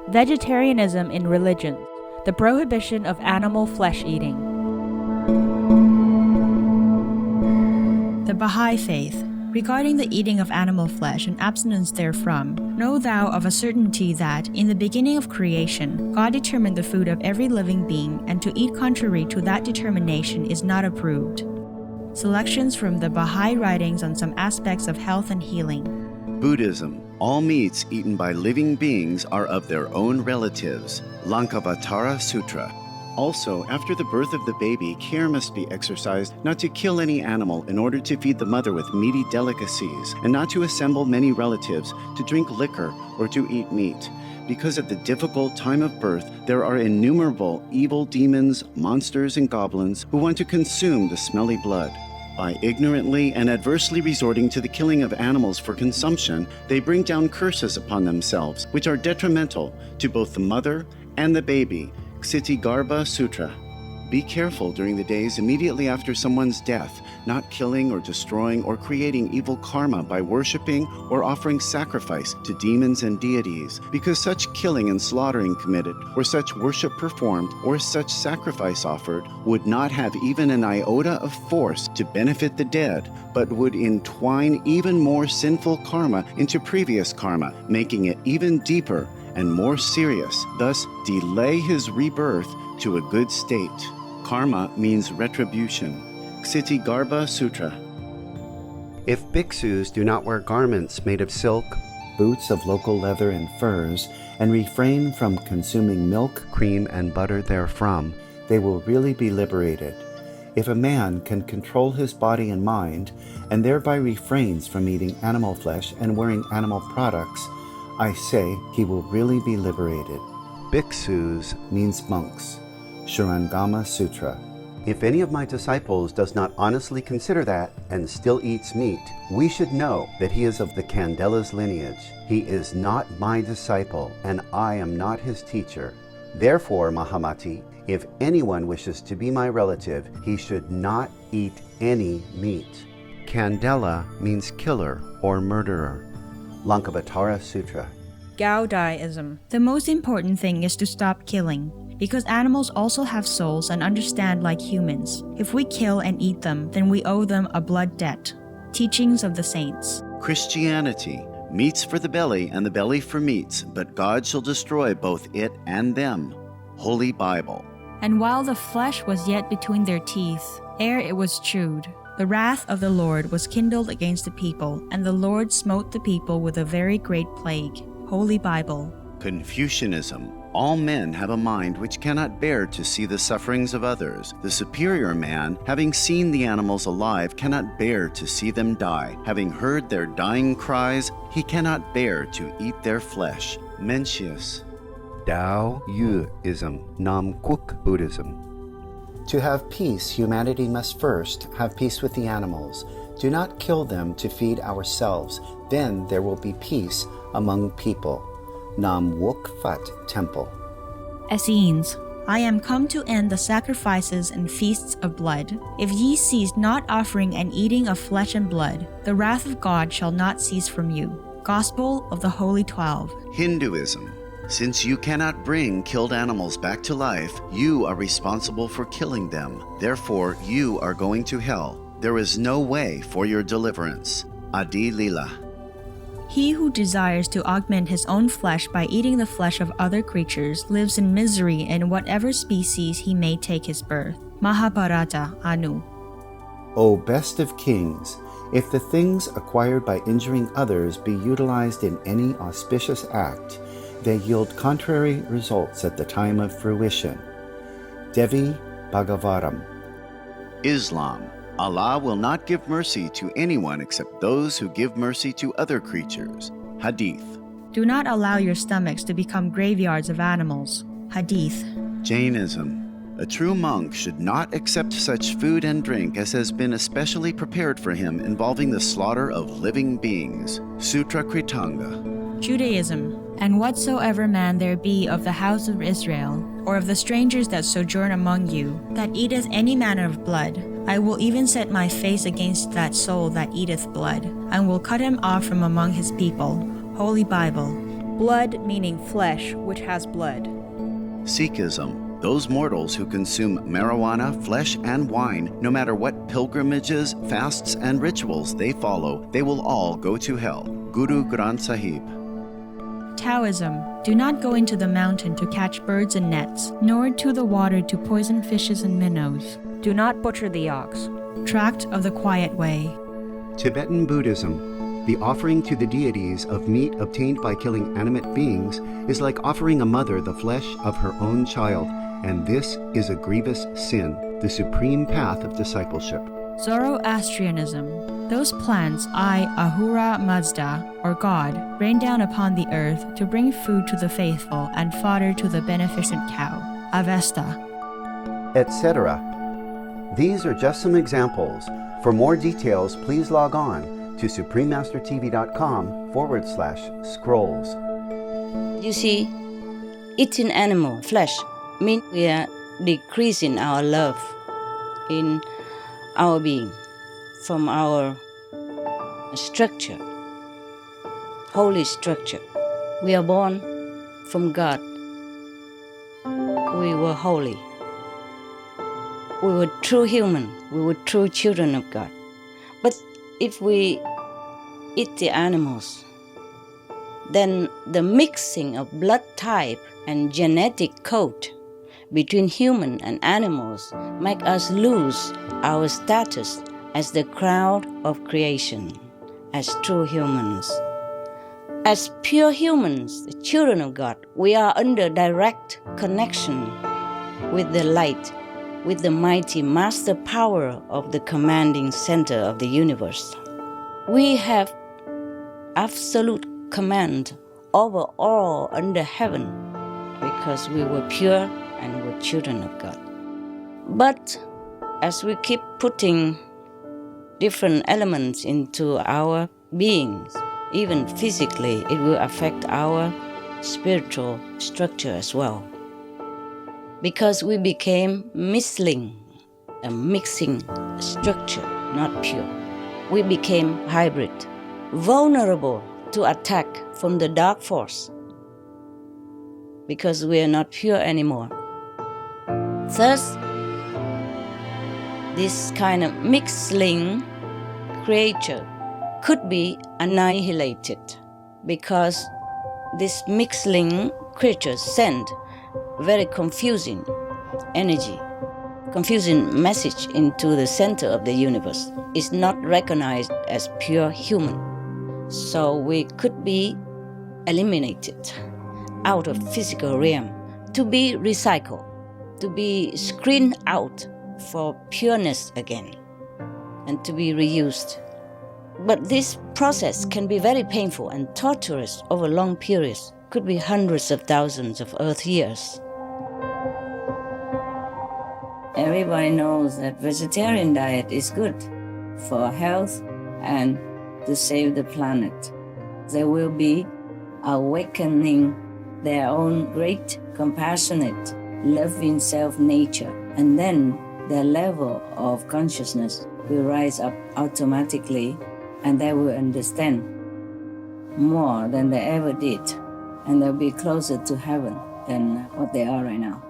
Vegetarianism in religions, the prohibition of animal flesh eating. The Baha'i Faith. Regarding the eating of animal flesh and abstinence therefrom, know thou of a certainty that, in the beginning of creation, God determined the food of every living being, and to eat contrary to that determination is not approved. Selections from the Baha'i writings on some aspects of health and healing. Buddhism. All meats eaten by living beings are of their own relatives. Lankavatara Sutra. Also, after the birth of the baby, care must be exercised not to kill any animal in order to feed the mother with meaty delicacies, and not to assemble many relatives to drink liquor or to eat meat. Because at the difficult time of birth, there are innumerable evil demons, monsters, and goblins who want to consume the smelly blood. By ignorantly and adversely resorting to the killing of animals for consumption, they bring down curses upon themselves, which are detrimental to both the mother and the baby. Ksitigarbha Sutra. Be careful during the days immediately after someone's death, not killing or destroying or creating evil karma by worshiping or offering sacrifice to demons and deities, because such killing and slaughtering committed, or such worship performed, or such sacrifice offered, would not have even an iota of force to benefit the dead, but would entwine even more sinful karma into previous karma, making it even deeper and more serious, thus delay his rebirth to a good state. Karma means retribution. Ksitigarbha Sutra. If bhikshus do not wear garments made of silk, boots of local leather and furs, and refrain from consuming milk, cream, and butter therefrom, they will really be liberated. If a man can control his body and mind, and thereby refrains from eating animal flesh and wearing animal products, I say he will really be liberated. Bhikshus means monks. Shurangama Sutra. If any of my disciples does not honestly consider that and still eats meat, we should know that he is of the Candela's lineage. He is not my disciple, and I am not his teacher. Therefore, Mahamati, if anyone wishes to be my relative, he should not eat any meat. Candela means killer or murderer. Lankavatara Sutra. Gaudaism. The most important thing is to stop killing, because animals also have souls and understand like humans. If we kill and eat them, then we owe them a blood debt. Teachings of the Saints. Christianity. Meats for the belly and the belly for meats, but God shall destroy both it and them. Holy Bible. And while the flesh was yet between their teeth, ere it was chewed, the wrath of the Lord was kindled against the people, and the Lord smote the people with a very great plague. Holy Bible. Confucianism. All men have a mind which cannot bear to see the sufferings of others. The superior man, having seen the animals alive, cannot bear to see them die. Having heard their dying cries, he cannot bear to eat their flesh. Mencius. Taoism, Namkuk Buddhism. To have peace, humanity must first have peace with the animals. Do not kill them to feed ourselves. Then there will be peace among people. Nam Wook Fat Temple. Essenes. I am come to end the sacrifices and feasts of blood. If ye cease not offering and eating of flesh and blood, the wrath of God shall not cease from you. Gospel of the Holy 12. Hinduism. Since you cannot bring killed animals back to life, you are responsible for killing them. Therefore, you are going to hell. There is no way for your deliverance. Adi Lila. He who desires to augment his own flesh by eating the flesh of other creatures lives in misery in whatever species he may take his birth. Mahabharata, Anu. O best of kings, if the things acquired by injuring others be utilized in any auspicious act, they yield contrary results at the time of fruition. Devi Bhagavatam. Islam. Allah will not give mercy to anyone except those who give mercy to other creatures. Hadith. Do not allow your stomachs to become graveyards of animals. Hadith. Jainism. A true monk should not accept such food and drink as has been especially prepared for him involving the slaughter of living beings. Sutra Kritanga. Judaism. And whatsoever man there be of the house of Israel, or of the strangers that sojourn among you, that eateth any manner of blood, I will even set my face against that soul that eateth blood, and will cut him off from among his people. Holy Bible. Blood meaning flesh which has blood. Sikhism, those mortals who consume marijuana, flesh, and wine, no matter what pilgrimages, fasts, and rituals they follow, they will all go to hell. Guru Granth Sahib. Taoism, do not go into the mountain to catch birds and nets, nor to the water to poison fishes and minnows. Do not butcher the ox. Tract of the Quiet Way. Tibetan Buddhism, the offering to the deities of meat obtained by killing animate beings is like offering a mother the flesh of her own child, and this is a grievous sin, the supreme path of discipleship. Zoroastrianism, those plants Ahura Mazda, or God, rain down upon the earth to bring food to the faithful and fodder to the beneficent cow, Avesta, etc. These are just some examples. For more details, please log on to suprememastertv.com/scrolls. You see, eating animal flesh means we are decreasing our love in our being from our structure, holy structure. We are born from God. We were holy. We were true human. We were true children of God. But if we eat the animals, then the mixing of blood type and genetic code between human and animals make us lose our status as the crown of creation, as true humans. As pure humans, the children of God, we are under direct connection with the light, with the mighty master power of the commanding center of the universe. We have absolute command over all under heaven because we were pure and were children of God. But as we keep putting different elements into our beings, even physically, it will affect our spiritual structure as well. Because we became misling, a mixing structure, not pure. We became hybrid, vulnerable to attack from the dark force, because we are not pure anymore. Thus, this kind of mixling creature could be annihilated, because this mixling creature send very confusing energy, confusing message into the center of the universe. It's not recognized as pure human. So we could be eliminated out of physical realm to be recycled, to be screened out for pureness again, and to be reused. But this process can be very painful and torturous over long periods, could be hundreds of thousands of Earth years. Everybody knows that vegetarian diet is good for health and to save the planet. They will be awakening their own great, compassionate, loving self-nature, and then their level of consciousness will rise up automatically, and they will understand more than they ever did, and they'll be closer to heaven than what they are right now.